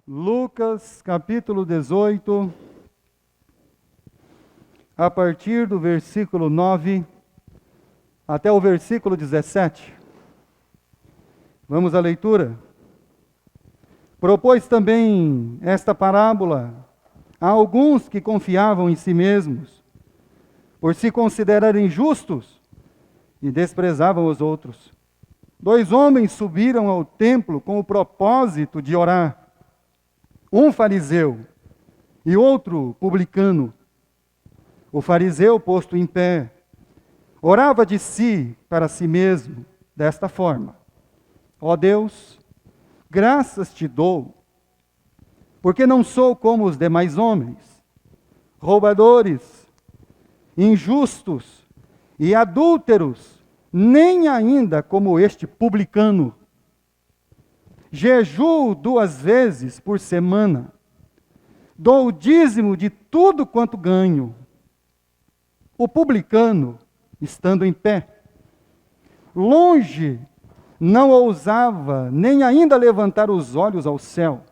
Lucas, capítulo 18, a partir do versículo 9 até o versículo 17. Vamos à leitura. Propôs também esta parábola a alguns que confiavam em si mesmos, por se considerarem justos, e desprezavam os outros. 2 homens subiram ao templo com o propósito de orar. Um fariseu e outro publicano. O fariseu, posto em pé, orava de si para si mesmo, desta forma: Ó Deus, graças te dou, porque não sou como os demais homens, roubadores, injustos e adúlteros, nem ainda como este publicano. Jejuo 2 vezes por semana, dou o dízimo de tudo quanto ganho. O publicano, estando em pé, longe, não ousava nem ainda levantar os olhos ao céu,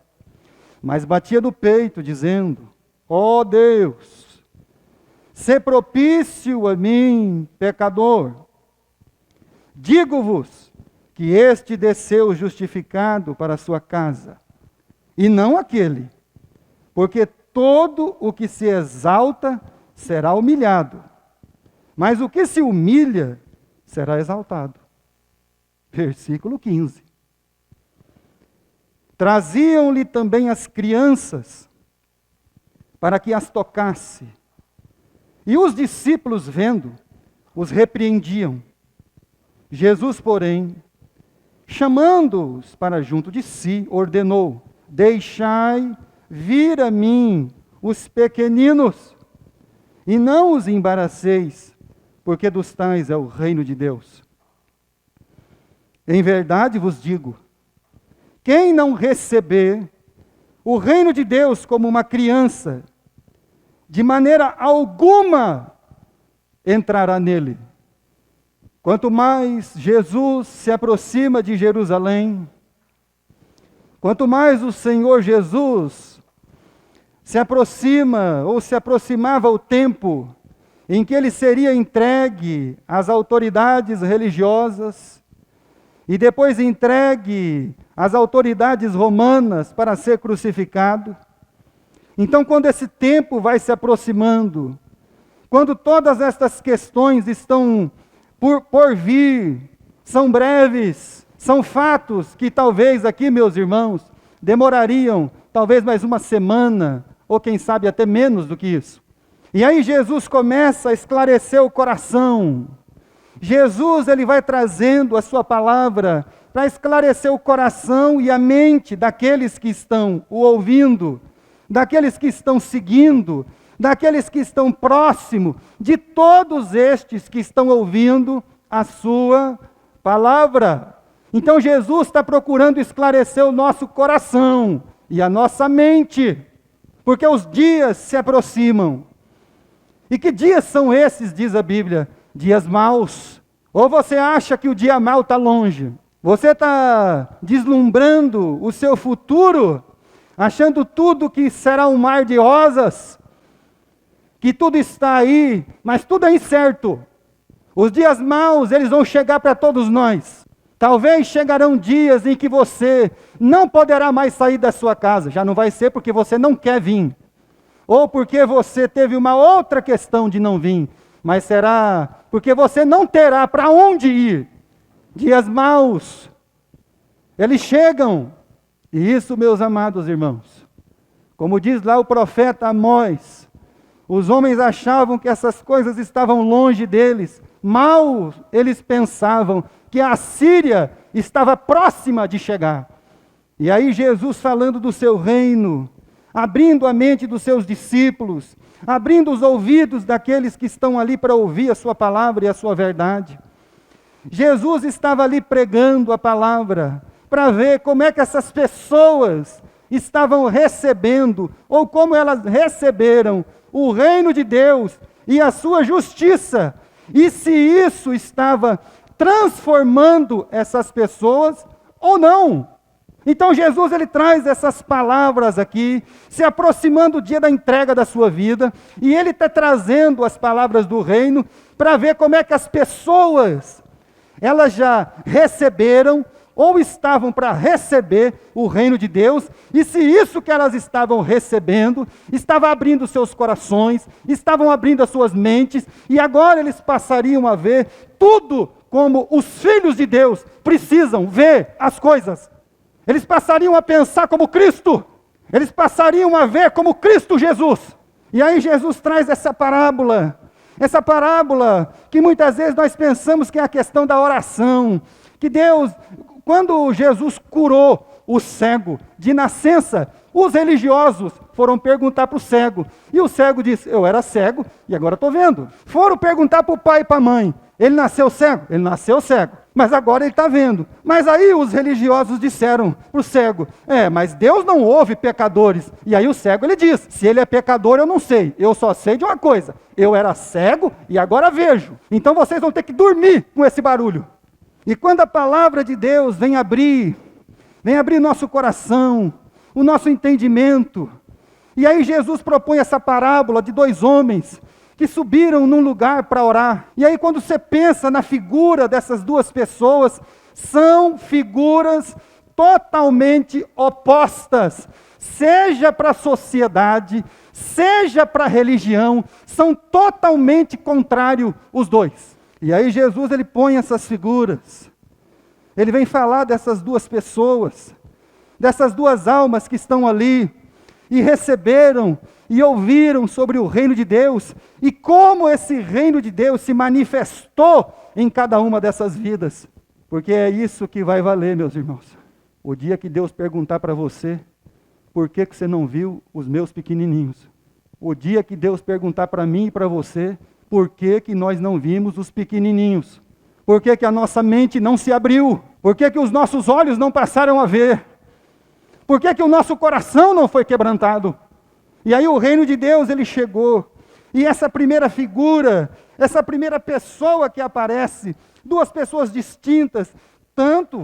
mas batia no peito, dizendo: Ó Deus, sê propício a mim, pecador. Digo-vos que este desceu justificado para a sua casa, e não aquele, porque todo o que se exalta será humilhado, mas o que se humilha será exaltado. Versículo 15. Traziam-lhe também as crianças, para que as tocasse, e os discípulos, vendo, os repreendiam. Jesus, porém, chamando-os para junto de si, ordenou: Deixai vir a mim os pequeninos, e não os embaraceis, porque dos tais é o reino de Deus. Em verdade vos digo, quem não receber o reino de Deus como uma criança, de maneira alguma entrará nele. Quanto mais Jesus se aproxima de Jerusalém, quanto mais o Senhor Jesus se aproxima ou se aproximava o tempo em que ele seria entregue às autoridades religiosas e depois entregue às autoridades romanas para ser crucificado. Então, quando esse tempo vai se aproximando, quando todas estas questões estão por vir, são breves, são fatos que talvez aqui, meus irmãos, demorariam talvez mais uma semana, ou quem sabe até menos do que isso. E aí Jesus começa a esclarecer o coração. Jesus, ele vai trazendo a sua palavra para esclarecer o coração e a mente daqueles que estão o ouvindo, daqueles que estão seguindo, daqueles que estão próximos, de todos estes que estão ouvindo a sua palavra. Então Jesus está procurando esclarecer o nosso coração e a nossa mente, porque os dias se aproximam. E que dias são esses, diz a Bíblia? Dias maus. Ou você acha que o dia mau está longe? Você está deslumbrando o seu futuro, achando tudo que será um mar de rosas, que tudo está aí, mas tudo é incerto. Os dias maus, eles vão chegar para todos nós. Talvez chegarão dias em que você não poderá mais sair da sua casa. Já não vai ser porque você não quer vir, ou porque você teve uma outra questão de não vir, mas será porque você não terá para onde ir. Dias maus, eles chegam. E isso, meus amados irmãos, como diz lá o profeta Amós, os homens achavam que essas coisas estavam longe deles. Mal eles pensavam que a Síria estava próxima de chegar. E aí Jesus, falando do seu reino, abrindo a mente dos seus discípulos, abrindo os ouvidos daqueles que estão ali para ouvir a sua palavra e a sua verdade. Jesus estava ali pregando a palavra para ver como é que essas pessoas estavam recebendo, ou como elas receberam o reino de Deus e a sua justiça, e se isso estava transformando essas pessoas ou não. Então Jesus ele traz essas palavras aqui, se aproximando do dia da entrega da sua vida, e ele está trazendo as palavras do reino para ver como é que as pessoas, elas já receberam ou estavam para receber o reino de Deus, e se isso que elas estavam recebendo, estava abrindo seus corações, estavam abrindo as suas mentes, e agora eles passariam a ver tudo como os filhos de Deus precisam ver as coisas. Eles passariam a pensar como Cristo. Eles passariam a ver como Cristo Jesus. E aí Jesus traz essa parábola que muitas vezes nós pensamos que é a questão da oração. Que Deus, quando Jesus curou o cego de nascença, os religiosos foram perguntar para o cego. E o cego disse, eu era cego e agora estou vendo. Foram perguntar para o pai e para a mãe. Ele nasceu cego? Ele nasceu cego. Mas agora ele está vendo. Mas aí os religiosos disseram para o cego, mas Deus não ouve pecadores. E aí o cego ele diz, se ele é pecador eu não sei, eu só sei de uma coisa, eu era cego e agora vejo. Então vocês vão ter que dormir com esse barulho. E quando a palavra de Deus vem abrir nosso coração, o nosso entendimento, e aí Jesus propõe essa parábola de 2 homens, que subiram num lugar para orar. E aí quando você pensa na figura dessas 2 pessoas, são figuras totalmente opostas, seja para a sociedade, seja para a religião, são totalmente contrários os 2. E aí Jesus ele põe essas figuras, ele vem falar dessas 2 pessoas, dessas 2 almas que estão ali, e receberam e ouviram sobre o reino de Deus, e como esse reino de Deus se manifestou em cada uma dessas vidas. Porque é isso que vai valer, meus irmãos. O dia que Deus perguntar para você, por que você não viu os meus pequenininhos? O dia que Deus perguntar para mim e para você, por que nós não vimos os pequenininhos? Por que a nossa mente não se abriu? Por que os nossos olhos não passaram a ver? Por que o nosso coração não foi quebrantado? E aí o reino de Deus, ele chegou. E essa primeira figura, essa primeira pessoa que aparece, 2 pessoas distintas,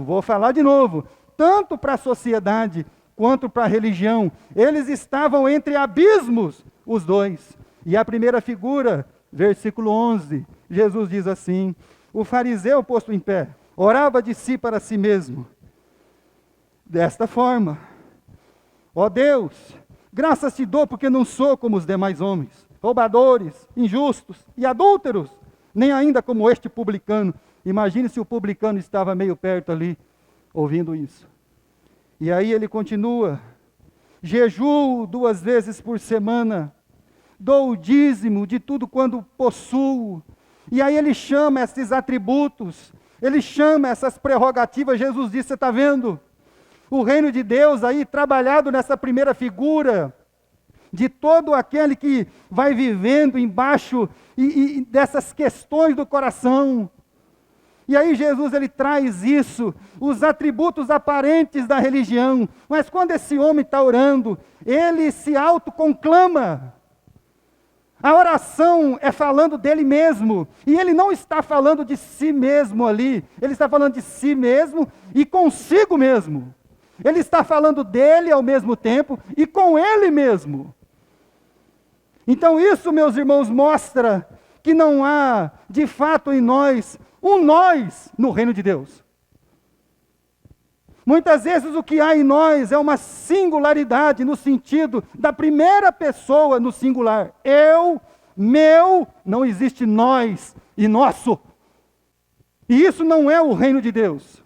vou falar de novo, tanto para a sociedade quanto para a religião, eles estavam entre abismos, os 2. E a primeira figura, versículo 11, Jesus diz assim, o fariseu posto em pé, orava de si para si mesmo, desta forma, ó Deus, graças te dou porque não sou como os demais homens, roubadores, injustos e adúlteros, nem ainda como este publicano. Imagine se o publicano estava meio perto ali, ouvindo isso. E aí ele continua, jejuo 2 vezes por semana, dou o dízimo de tudo quanto possuo. E aí ele chama esses atributos, ele chama essas prerrogativas. Jesus disse, você está vendo? O reino de Deus aí trabalhado nessa primeira figura, de todo aquele que vai vivendo embaixo e dessas questões do coração. E aí Jesus ele traz isso, os atributos aparentes da religião, mas quando esse homem está orando, ele se autoconclama. A oração é falando dele mesmo, e ele não está falando de si mesmo ali, ele está falando de si mesmo e consigo mesmo. Ele está falando dele ao mesmo tempo e com ele mesmo. Então isso, meus irmãos, mostra que não há, de fato, em nós, um nós no reino de Deus. Muitas vezes o que há em nós é uma singularidade no sentido da primeira pessoa no singular. Eu, meu, não existe nós e nosso. E isso não é o reino de Deus.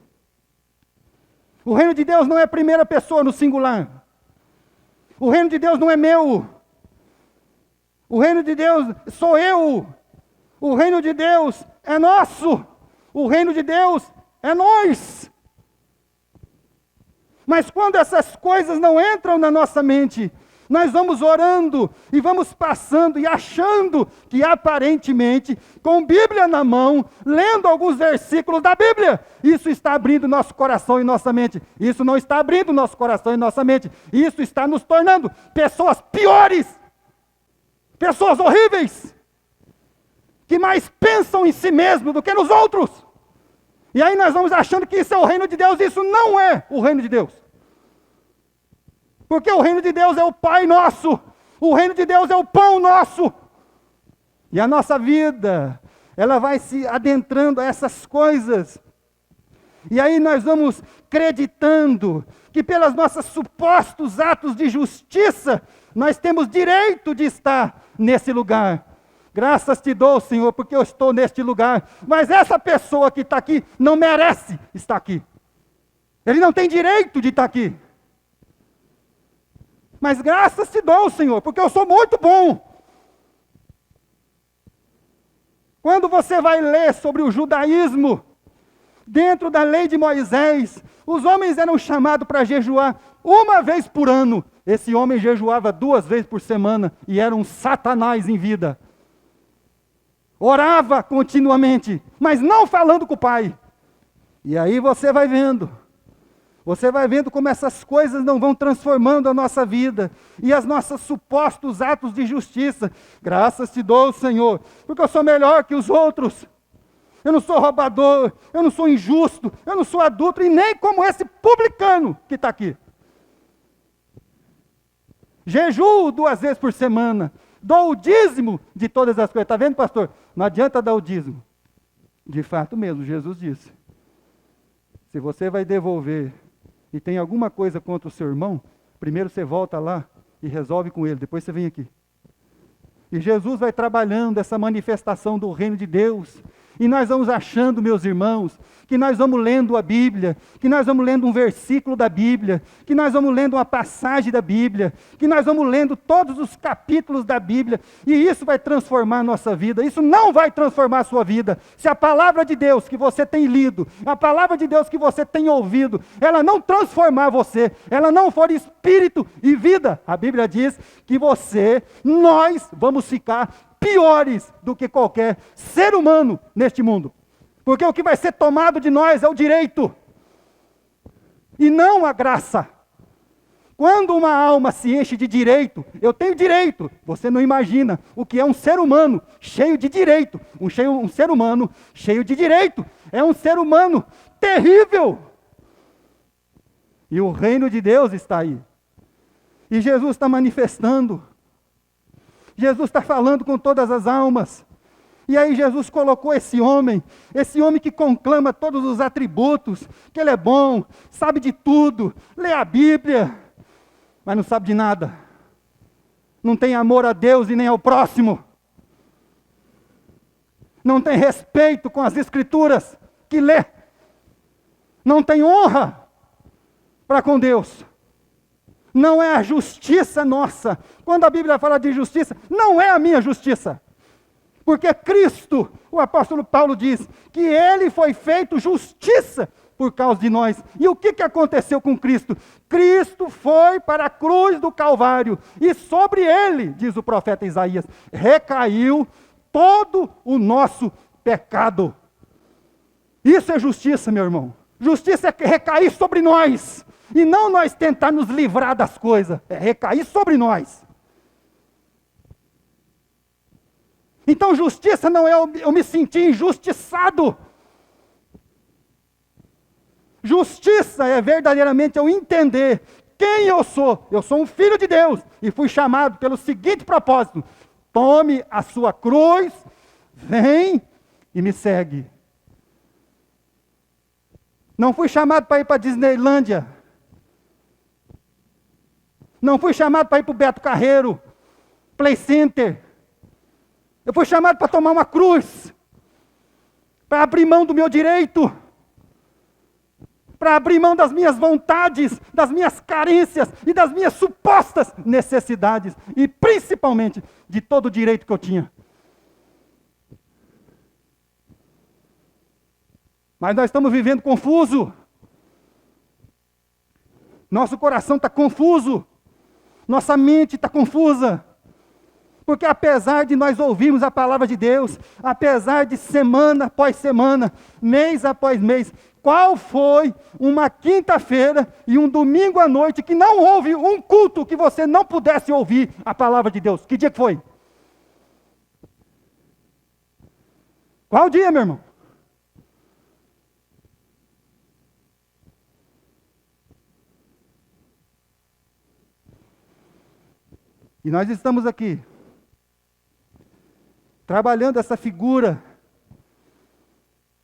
O reino de Deus não é a primeira pessoa no singular. O reino de Deus não é meu. O reino de Deus sou eu. O reino de Deus é nosso. O reino de Deus é nós. Mas quando essas coisas não entram na nossa mente, nós vamos orando e vamos passando e achando que aparentemente, com Bíblia na mão, lendo alguns versículos da Bíblia, isso está abrindo nosso coração e nossa mente. Isso não está abrindo nosso coração e nossa mente. Isso está nos tornando pessoas piores, pessoas horríveis, que mais pensam em si mesmo do que nos outros. E aí nós vamos achando que isso é o reino de Deus. Isso não é o reino de Deus. Porque o reino de Deus é o Pai nosso. O reino de Deus é o pão nosso. E a nossa vida, ela vai se adentrando a essas coisas. E aí nós vamos acreditando que pelos nossos supostos atos de justiça, nós temos direito de estar nesse lugar. Graças te dou, Senhor, porque eu estou neste lugar. Mas essa pessoa que está aqui não merece estar aqui. Ele não tem direito de estar aqui. Mas graças te dou, Senhor, porque eu sou muito bom. Quando você vai ler sobre o judaísmo, dentro da lei de Moisés, os homens eram chamados para jejuar uma vez por ano. Esse homem jejuava 2 vezes por semana e era um satanás em vida. Orava continuamente, mas não falando com o Pai. E aí você vai vendo como essas coisas não vão transformando a nossa vida e as nossos supostos atos de justiça. Graças te dou, Senhor, porque eu sou melhor que os outros. Eu não sou roubador, eu não sou injusto, eu não sou adulto e nem como esse publicano que está aqui. Jejuo 2 vezes por semana, dou o dízimo de todas as coisas. Está vendo, pastor? Não adianta dar o dízimo. De fato mesmo, Jesus disse. Se você vai devolver e tem alguma coisa contra o seu irmão, primeiro você volta lá e resolve com ele, depois você vem aqui. E Jesus vai trabalhando essa manifestação do reino de Deus. E nós vamos achando, meus irmãos, que nós vamos lendo a Bíblia, que nós vamos lendo um versículo da Bíblia, que nós vamos lendo uma passagem da Bíblia, que nós vamos lendo todos os capítulos da Bíblia, e isso vai transformar a nossa vida. Isso não vai transformar a sua vida. Se a palavra de Deus que você tem lido, a palavra de Deus que você tem ouvido, ela não transformar você, ela não for espírito e vida, a Bíblia diz que nós vamos ficar piores do que qualquer ser humano neste mundo. Porque o que vai ser tomado de nós é o direito, e não a graça. Quando uma alma se enche de direito, eu tenho direito, você não imagina o que é um ser humano cheio de direito. Um ser humano cheio de direito é um ser humano terrível. E o reino de Deus está aí. E Jesus está manifestando. Jesus está falando com todas as almas. E aí Jesus colocou esse homem que conclama todos os atributos, que ele é bom, sabe de tudo, lê a Bíblia, mas não sabe de nada. Não tem amor a Deus e nem ao próximo. Não tem respeito com as Escrituras que lê. Não tem honra para com Deus. Não é a justiça nossa. Quando a Bíblia fala de justiça, não é a minha justiça. Porque Cristo, o apóstolo Paulo diz, que Ele foi feito justiça por causa de nós. E o que aconteceu com Cristo? Cristo foi para a cruz do Calvário, e sobre Ele, diz o profeta Isaías, recaiu todo o nosso pecado. Isso é justiça, meu irmão. Justiça é recair sobre nós. E não nós tentar nos livrar das coisas, é recair sobre nós. Então justiça não é eu me sentir injustiçado. Justiça é verdadeiramente eu entender quem eu sou. Eu sou um filho de Deus e fui chamado pelo seguinte propósito: tome a sua cruz, vem e me segue. Não fui chamado para ir para a Disneylândia. Não fui chamado para ir para o Beto Carreiro, Play Center. Eu fui chamado para tomar uma cruz, para abrir mão do meu direito, para abrir mão das minhas vontades, das minhas carências e das minhas supostas necessidades, e principalmente de todo o direito que eu tinha. Mas nós estamos vivendo confuso. Nosso coração está confuso. Nossa mente está confusa. Porque apesar de nós ouvirmos a palavra de Deus, apesar de semana após semana, mês após mês, qual foi uma quinta-feira e um domingo à noite que não houve um culto que você não pudesse ouvir a palavra de Deus? Que dia que foi? Qual dia, meu irmão? E nós estamos aqui, trabalhando essa figura,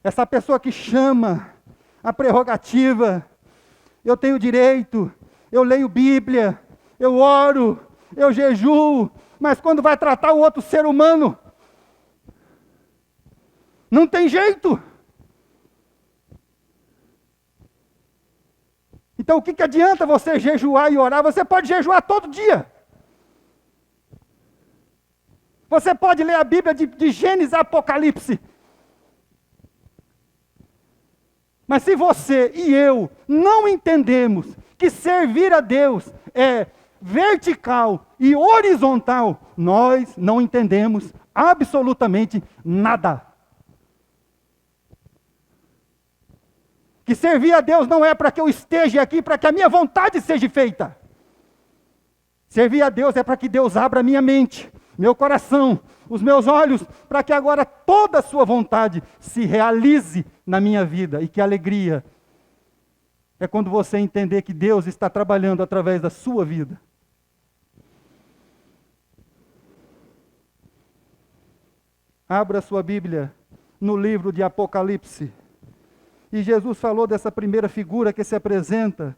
essa pessoa que chama a prerrogativa, eu tenho direito, eu leio Bíblia, eu oro, eu jejuo, mas quando vai tratar o outro ser humano, não tem jeito. Então o que adianta você jejuar e orar? Você pode jejuar todo dia. Você pode ler a Bíblia de Gênesis a Apocalipse. Mas se você e eu não entendemos que servir a Deus é vertical e horizontal, nós não entendemos absolutamente nada. Que servir a Deus não é para que eu esteja aqui, para que a minha vontade seja feita. Servir a Deus é para que Deus abra a minha mente, meu coração, os meus olhos, para que agora toda a sua vontade se realize na minha vida. E que alegria é quando você entender que Deus está trabalhando através da sua vida. Abra sua Bíblia no livro de Apocalipse. E Jesus falou dessa primeira figura que se apresenta.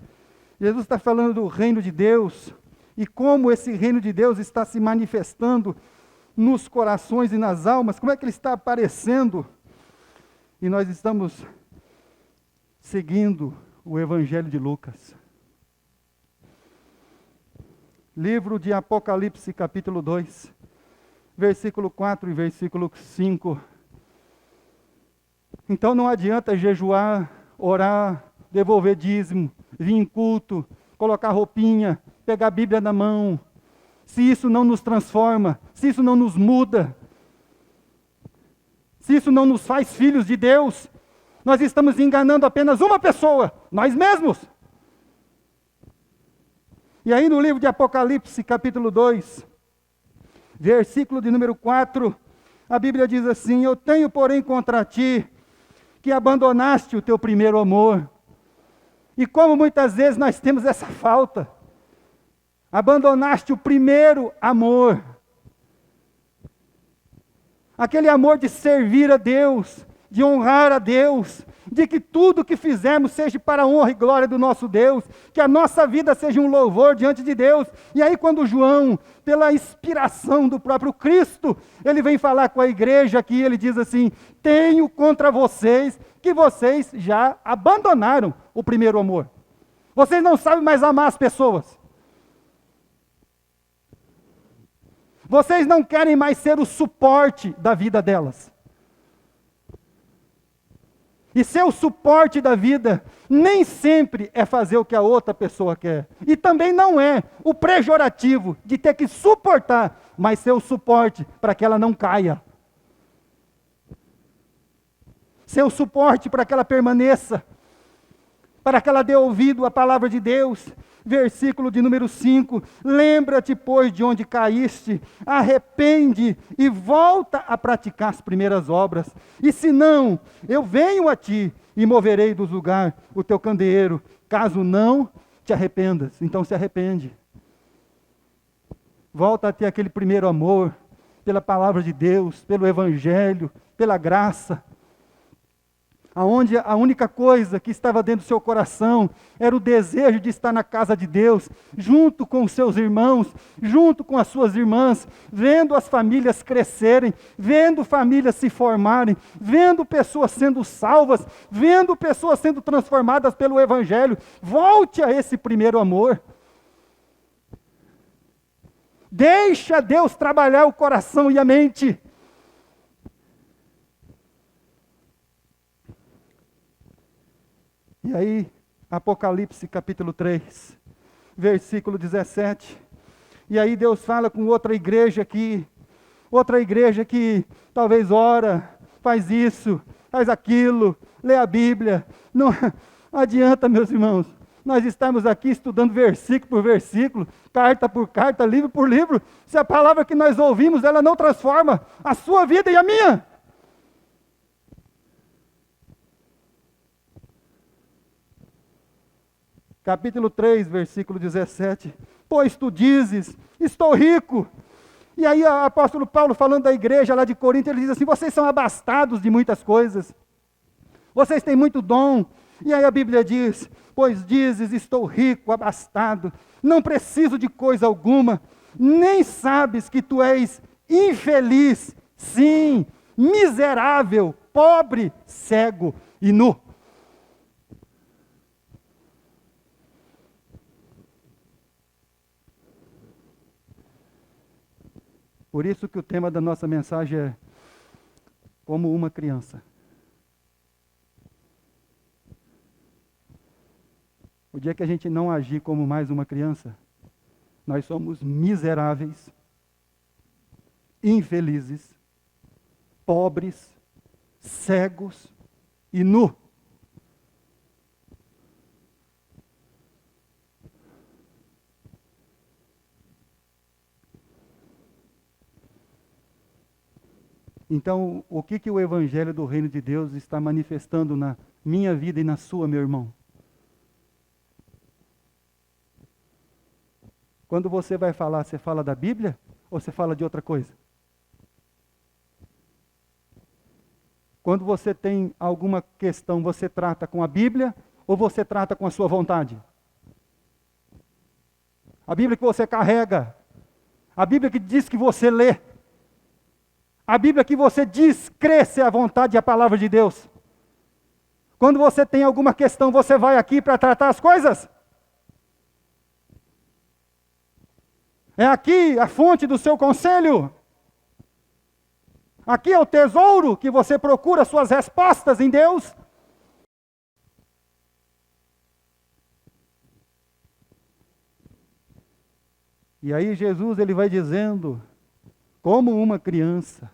Jesus está falando do reino de Deus e como esse reino de Deus está se manifestando nos corações e nas almas, como é que ele está aparecendo. E nós estamos seguindo o Evangelho de Lucas. Livro de Apocalipse, capítulo 2, versículo 4 e versículo 5. Então não adianta jejuar, orar, devolver dízimo, vir em culto, colocar roupinha, pegar a Bíblia na mão, se isso não nos transforma, se isso não nos muda, se isso não nos faz filhos de Deus, nós estamos enganando apenas uma pessoa, nós mesmos. E aí no livro de Apocalipse, capítulo 2, versículo de número 4, a Bíblia diz assim: eu tenho, porém, contra ti, que abandonaste o teu primeiro amor. E como muitas vezes nós temos essa falta, abandonaste o primeiro amor, aquele amor de servir a Deus, de honrar a Deus, de que tudo que fizermos seja para a honra e glória do nosso Deus, que a nossa vida seja um louvor diante de Deus. E aí quando João, pela inspiração do próprio Cristo, ele vem falar com a igreja aqui, ele diz assim: tenho contra vocês que vocês já abandonaram o primeiro amor. Vocês não sabem mais amar as pessoas. Vocês não querem mais ser o suporte da vida delas. E ser o suporte da vida nem sempre é fazer o que a outra pessoa quer. E também não é o pejorativo de ter que suportar, mas ser o suporte para que ela não caia. Ser o suporte para que ela permaneça, para que ela dê ouvido à palavra de Deus. Versículo de número 5, lembra-te, pois, de onde caíste, arrepende e volta a praticar as primeiras obras. E se não, eu venho a ti e moverei dos lugares o teu candeeiro, caso não te arrependas. Então se arrepende. Volta a ter aquele primeiro amor, pela palavra de Deus, pelo Evangelho, pela graça. Aonde a única coisa que estava dentro do seu coração era o desejo de estar na casa de Deus, junto com os seus irmãos, junto com as suas irmãs, vendo as famílias crescerem, vendo famílias se formarem, vendo pessoas sendo salvas, vendo pessoas sendo transformadas pelo Evangelho. Volte a esse primeiro amor. Deixa Deus trabalhar o coração e a mente. E aí, Apocalipse capítulo 3, versículo 17. E aí Deus fala com outra igreja que talvez ora, faz isso, faz aquilo, lê a Bíblia. Não adianta, meus irmãos, nós estamos aqui estudando versículo por versículo, carta por carta, livro por livro, se a palavra que nós ouvimos, ela não transforma a sua vida e a minha. Capítulo 3, versículo 17. Pois tu dizes, estou rico. E aí o apóstolo Paulo, falando da igreja lá de Corinto, ele diz assim, vocês são abastados de muitas coisas. Vocês têm muito dom. E aí a Bíblia diz, pois dizes, estou rico, abastado, não preciso de coisa alguma, nem sabes que tu és infeliz, sim, miserável, pobre, cego e nu. Por isso que o tema da nossa mensagem é como uma criança. O dia que a gente não agir como mais uma criança, nós somos miseráveis, infelizes, pobres, cegos e nu. Então, o que o Evangelho do Reino de Deus está manifestando na minha vida e na sua, meu irmão? Quando você vai falar, você fala da Bíblia ou você fala de outra coisa? Quando você tem alguma questão, você trata com a Bíblia ou você trata com a sua vontade? A Bíblia que você carrega, a Bíblia que diz que você lê, a Bíblia que você diz crer ser a vontade e a palavra de Deus. Quando você tem alguma questão, você vai aqui para tratar as coisas? É aqui a fonte do seu conselho? Aqui é o tesouro que você procura suas respostas em Deus? E aí Jesus ele vai dizendo, como uma criança.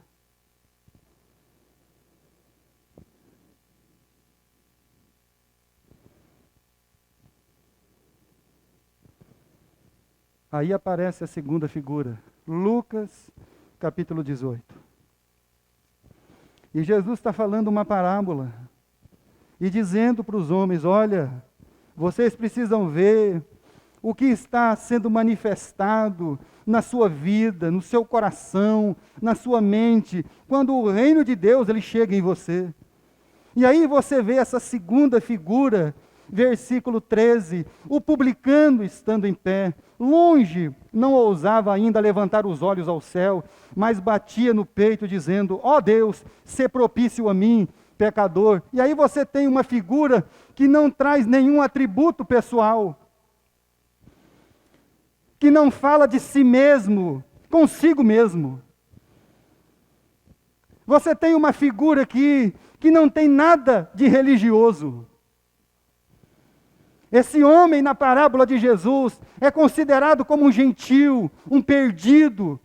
Aí aparece a segunda figura, Lucas, capítulo 18. E Jesus está falando uma parábola e dizendo para os homens, olha, vocês precisam ver o que está sendo manifestado na sua vida, no seu coração, na sua mente, quando o reino de Deus ele chega em você. E aí você vê essa segunda figura, versículo 13, o publicano estando em pé, longe, não ousava ainda levantar os olhos ao céu, mas batia no peito dizendo, ó Deus, sê propício a mim, pecador. E aí você tem uma figura que não traz nenhum atributo pessoal, que não fala de si mesmo, consigo mesmo. Você tem uma figura que não tem nada de religioso. Esse homem na parábola de Jesus é considerado como um gentil, um perdido,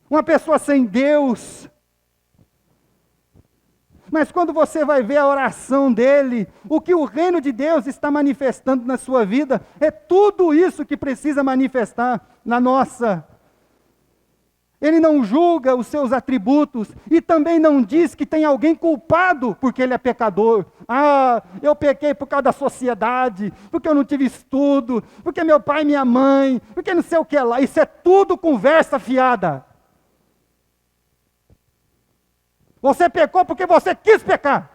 uma pessoa sem Deus. Mas quando você vai ver a oração dele, o que o reino de Deus está manifestando na sua vida, é tudo isso que precisa manifestar na nossa. Ele não julga os seus atributos e também não diz que tem alguém culpado porque ele é pecador. Ah, eu pequei por causa da sociedade, porque eu não tive estudo, porque meu pai e minha mãe, porque não sei o que lá. Isso é tudo conversa fiada. Você pecou porque você quis pecar.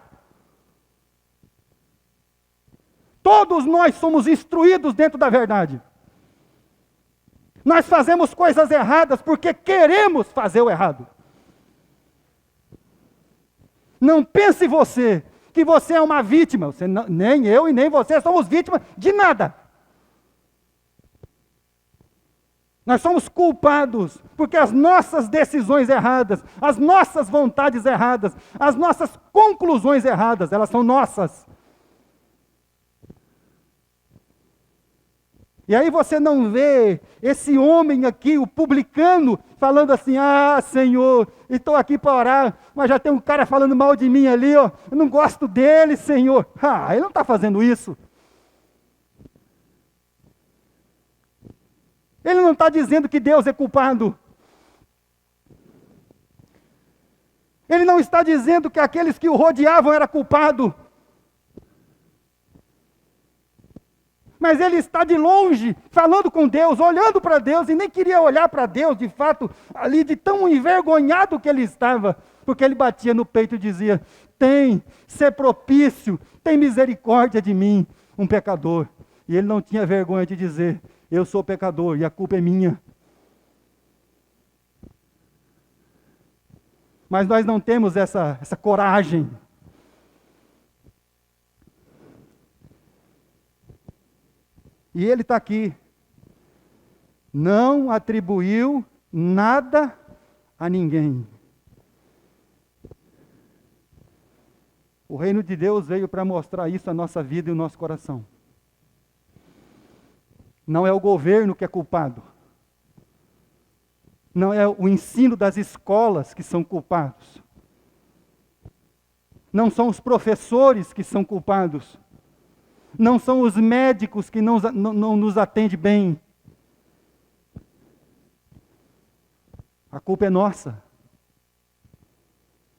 Todos nós somos instruídos dentro da verdade. Nós fazemos coisas erradas porque queremos fazer o errado. Não pense você que você é uma vítima. Você não, nem eu e nem você somos vítimas de nada. Nós somos culpados porque as nossas decisões erradas, as nossas vontades erradas, as nossas conclusões erradas, elas são nossas. E aí você não vê esse homem aqui, o publicano, falando assim, ah, Senhor, estou aqui para orar, mas já tem um cara falando mal de mim ali, ó, eu não gosto dele, Senhor. Ah, ele não está fazendo isso. Ele não está dizendo que Deus é culpado. Ele não está dizendo que aqueles que o rodeavam eram culpados. Mas ele está de longe, falando com Deus, olhando para Deus, e nem queria olhar para Deus, de fato, ali de tão envergonhado que ele estava, porque ele batia no peito e dizia: ser propício, tem misericórdia de mim, um pecador. E ele não tinha vergonha de dizer: eu sou pecador e a culpa é minha. Mas nós não temos essa coragem. E ele está aqui. Não atribuiu nada a ninguém. O reino de Deus veio para mostrar isso à nossa vida e ao nosso coração. Não é o governo que é culpado. Não é o ensino das escolas que são culpados. Não são os professores que são culpados. Não são os médicos que não nos atendem bem. A culpa é nossa.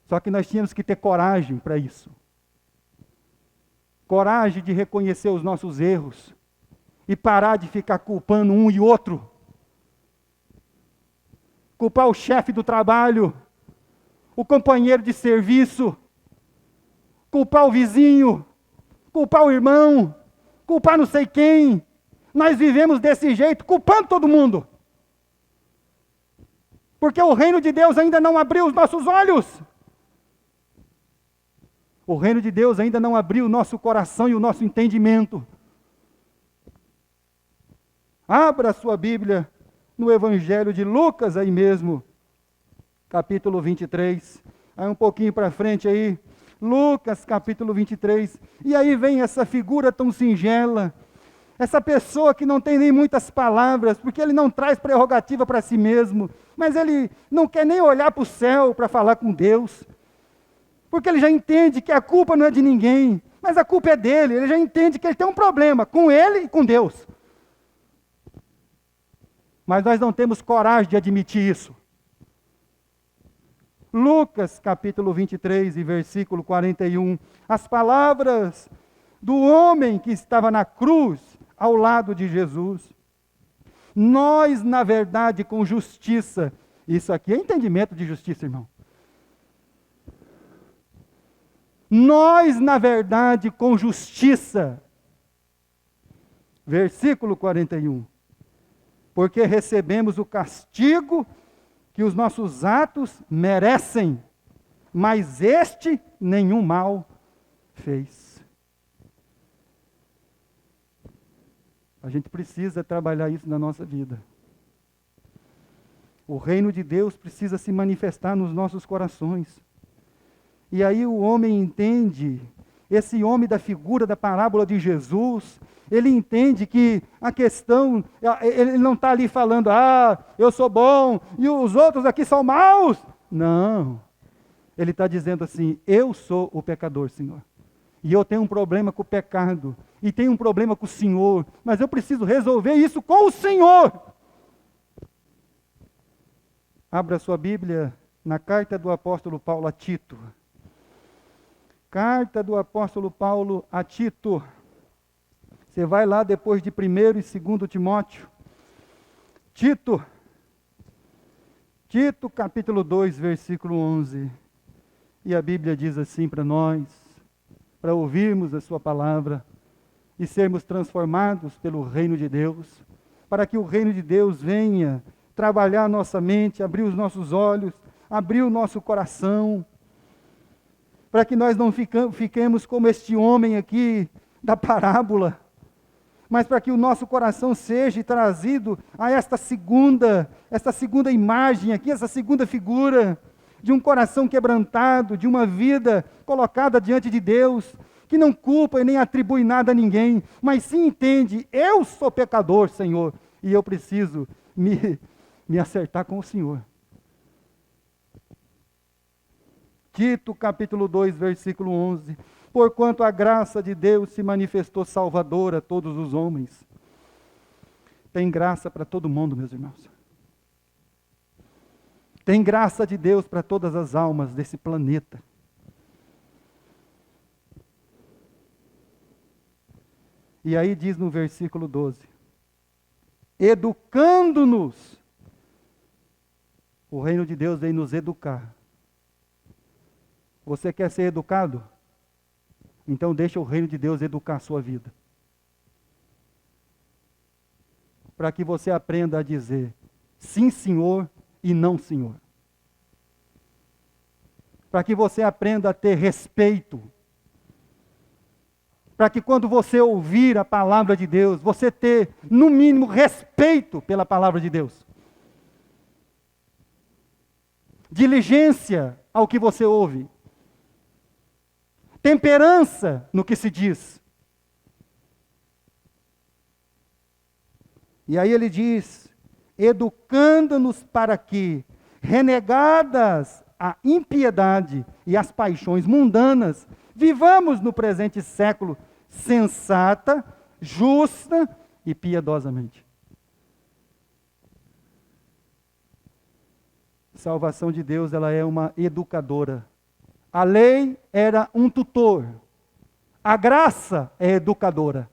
Só que nós tínhamos que ter coragem para isso. Coragem de reconhecer os nossos erros e parar de ficar culpando um e outro. Culpar o chefe do trabalho, o companheiro de serviço, culpar o vizinho, culpar o irmão, culpar não sei quem. Nós vivemos desse jeito, culpando todo mundo. Porque o reino de Deus ainda não abriu os nossos olhos. O reino de Deus ainda não abriu o nosso coração e o nosso entendimento. Abra a sua Bíblia no Evangelho de Lucas aí mesmo, capítulo 23. Aí um pouquinho para frente aí, Lucas capítulo 23. E aí vem essa figura tão singela, essa pessoa que não tem nem muitas palavras, porque ele não traz prerrogativa para si mesmo, mas ele não quer nem olhar para o céu para falar com Deus, porque ele já entende que a culpa não é de ninguém, mas a culpa é dele. Ele já entende que ele tem um problema com ele e com Deus. Mas nós não temos coragem de admitir isso. Lucas capítulo 23 e versículo 41. As palavras do homem que estava na cruz ao lado de Jesus. Nós, na verdade, com justiça. Isso aqui é entendimento de justiça, irmão. Nós, na verdade, com justiça. Versículo 41. Porque recebemos o castigo que os nossos atos merecem, mas este nenhum mal fez. A gente precisa trabalhar isso na nossa vida. O reino de Deus precisa se manifestar nos nossos corações. E aí o homem entende, esse homem da figura da parábola de Jesus, ele entende que a questão, ele não está ali falando: eu sou bom e os outros aqui são maus. Não. Ele está dizendo assim: eu sou o pecador, Senhor. E eu tenho um problema com o pecado. E tenho um problema com o Senhor. Mas eu preciso resolver isso com o Senhor. Abra sua Bíblia na carta do apóstolo Paulo a Tito. Carta do apóstolo Paulo a Tito. Você vai lá depois de 1º e 2º Timóteo. Tito capítulo 2, versículo 11. E a Bíblia diz assim para nós, para ouvirmos a sua palavra e sermos transformados pelo reino de Deus, para que o reino de Deus venha trabalhar a nossa mente, abrir os nossos olhos, abrir o nosso coração, para que nós não fiquemos como este homem aqui da parábola, mas para que o nosso coração seja trazido a esta segunda imagem aqui, essa segunda figura, de um coração quebrantado, de uma vida colocada diante de Deus, que não culpa e nem atribui nada a ninguém, mas sim entende: eu sou pecador, Senhor, e eu preciso me acertar com o Senhor. Tito capítulo 2, versículo 11. Porquanto a graça de Deus se manifestou salvadora a todos os homens. Tem graça para todo mundo, meus irmãos. Tem graça de Deus para todas as almas desse planeta. E aí diz no versículo 12: educando-nos. O reino de Deus vem nos educar. Você quer ser educado? Então deixa o reino de Deus educar a sua vida. Para que você aprenda a dizer sim, senhor, e não, senhor. Para que você aprenda a ter respeito. Para que quando você ouvir a palavra de Deus, você ter, no mínimo, respeito pela palavra de Deus. Diligência ao que você ouve. Temperança no que se diz. E aí ele diz, educando-nos para que, renegadas a impiedade e as paixões mundanas, vivamos no presente século sensata, justa e piedosamente. Salvação de Deus, ela é uma educadora. A lei era um tutor. A graça é educadora.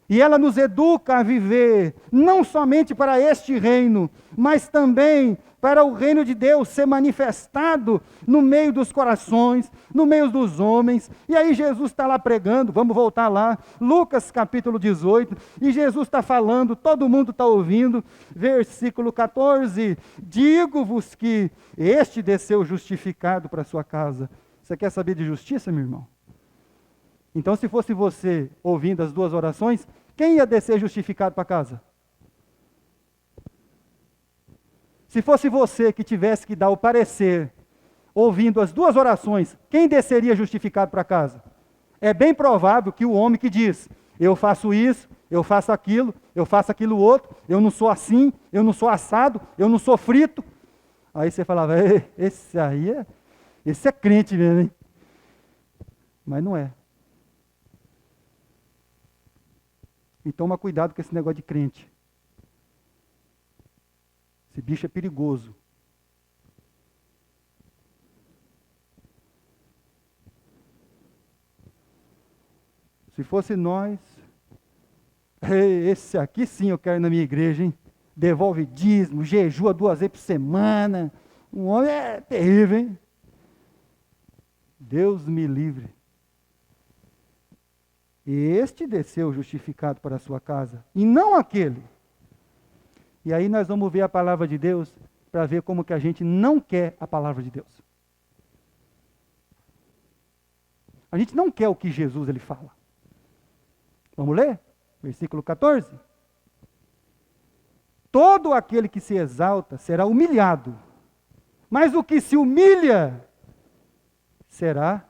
E ela nos educa a viver, não somente para este reino, mas também para o reino de Deus ser manifestado no meio dos corações, no meio dos homens. E aí Jesus está lá pregando, vamos voltar lá, Lucas capítulo 18, e Jesus está falando, todo mundo está ouvindo, versículo 14, digo-vos que este desceu justificado para a sua casa. Você quer saber de justiça, meu irmão? Então, se fosse você ouvindo as duas orações, quem ia descer justificado para casa? Se fosse você que tivesse que dar o parecer, ouvindo as duas orações, quem desceria justificado para casa? É bem provável que o homem que diz, eu faço isso, eu faço aquilo outro, eu não sou assim, eu não sou assado, eu não sou frito. Aí você falava, esse é crente mesmo, hein? Mas não é. E toma cuidado com esse negócio de crente. Esse bicho é perigoso. Se fosse nós, esse aqui sim eu quero ir na minha igreja, hein? Devolve dízimo, jejua 2 vezes por semana. Um homem é terrível, hein? Deus me livre. Este desceu justificado para a sua casa, e não aquele. E aí nós vamos ver a palavra de Deus, para ver como que a gente não quer a palavra de Deus. A gente não quer o que Jesus ele fala. Vamos ler? Versículo 14. Todo aquele que se exalta será humilhado, mas o que se humilha será.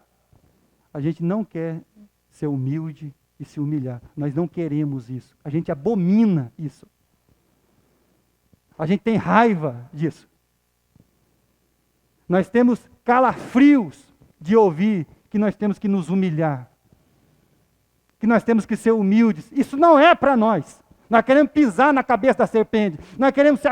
A gente não quer ser humilde e se humilhar. Nós não queremos isso. A gente abomina isso. A gente tem raiva disso. Nós temos calafrios de ouvir que nós temos que nos humilhar. Que nós temos que ser humildes. Isso não é para nós. Nós queremos pisar na cabeça da serpente. Nós queremos ser